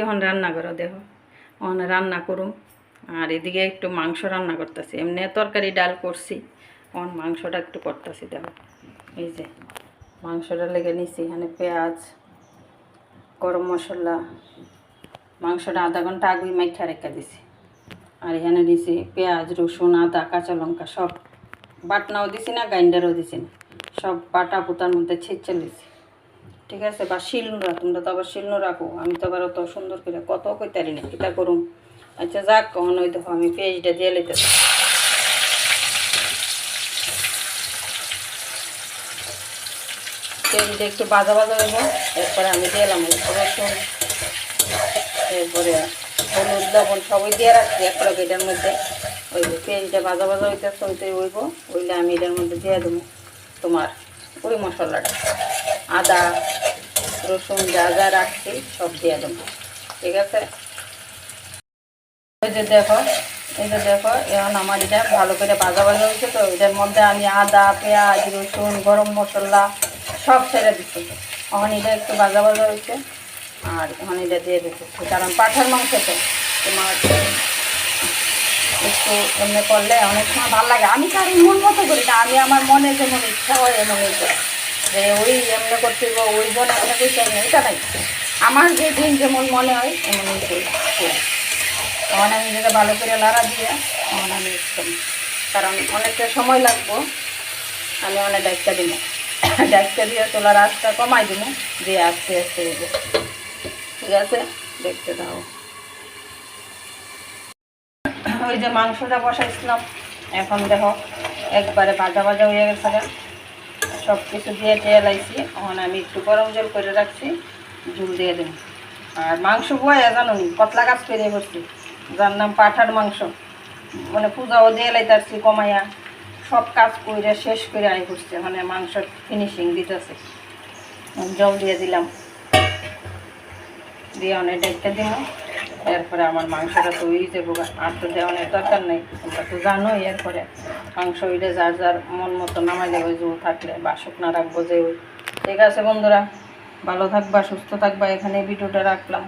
এখন রান্না করো দেখো, এখন রান্না করুম। আর এদিকে একটু মাংস রান্না করতেছি, এমনি তরকারি ডাল করছি, এখন মাংসটা একটু করতেছি। দেখো এই যে মাংসটা লেগে নিছি, এখানে পেঁয়াজ, গরম মশলা, মাংসটা আধা ঘন্টা আগুই মাইখা রেখে দিছি। আর এখানে দিছি পেঁয়াজ, রসুন, আদা, কাঁচা লঙ্কা সব বাটনাও দিছি না, গ্রাইন্ডারও দিছি না, সব বাটা পুতার মধ্যে ছেঁচে দিছি। ঠিক আছে, বা শিলনোড়া, তোমরা তো আবার শিলনো রাখো, আমি তো আবার অত সুন্দর করে কত কইতারি না কিতা করুম। আচ্ছা যাক, কখন ওই দেখো আমি পেঁয়াজটা দিয়ে লইতেছি। পেঁয়াজটা একটু ভাজা ভাজা হইব, এরপরে আমি দিয়ে এলাম রসুন, এরপরে হলুদ, লবণ সবই দিয়ে রাখছি এক লগে এটার মধ্যে। ওই যে পেঁয়াজটা ভাজা ভাজা হইতেছে, ওইটাই হইব, ওইলে আমি এটার মধ্যে দিয়ে দেবো তোমার ওই মশলাটা, আদা রসুন যা যা রাখছি সব দিয়ে দেবো। ঠিক আছে, এই যে দেখো, এখন আমার এটা ভালো করে ভাজা ভাজা হয়েছে। তো এটার মধ্যে আমি আদা, পেঁয়াজ, রসুন, গরম মশলা সব ছেড়ে দিচ্ছি। এখন এটা একটু ভাজা ভাজা হয়েছে, আর এখন এটা দিয়ে দিচ্ছি, কারণ পাঠার মাংস তো তোমার একটু এমনি করলে অনেক সময় ভালো লাগে। আমি তার মন মতো করি না, আমি আমার মনে যেমন ইচ্ছা হয় এমনই করি, যে ওই এমনি করতে ওই জন এমনি করতে এটা নাই, আমার যে দিন যেমন মনে হয় এমনই করি। তখন আমি যেটা ভালো করে লাড়া দিয়ে তখন আমি একদম, কারণ অনেকটা সময় লাগবো, আমি অনেক ডাইটটা দিব, ডাইটটা দিয়ে তোলার আঁচটা কমাই দিব, দিয়ে আস্তে আস্তে দিব। ঠিক আছে, দেখতে দাও। ওই যে মাংসটা বসাইছিলাম, এখন দেখো একবারে ভাজা ভাজা হয়ে গেছে, সব কিছু দিয়ে লাইছি। এখন আমি একটু গরম জল করে রাখছি, ঝুল দিয়ে দেব। আর মাংস বয়া জানো নি, কতলা গাছ পেরিয়ে করছি, যার নাম পাঠার মাংস, মানে পূজাও দিয়ে লাইতারছি কমাইয়া, সব কাজ করে শেষ করে আই করছে, মানে মাংস ফিনিশিং দিতেছে। জল দিয়ে দিলাম, দিয়ে অনেক ডেকতে দিল, এরপরে আমার মাংসটা তো হয়ে যাবো। আর তো দেওয়ানোর দরকার নেই, তোমরা তো জানোই। এরপরে মাংস ওইটা যার যার মন মতো নামাই দেবো, জল থাকলে বা শুকনা রাখবো যে ওই। ঠিক আছে বন্ধুরা, ভালো থাকবা, সুস্থ থাকবা, এখানে ভিডিওটা রাখলাম।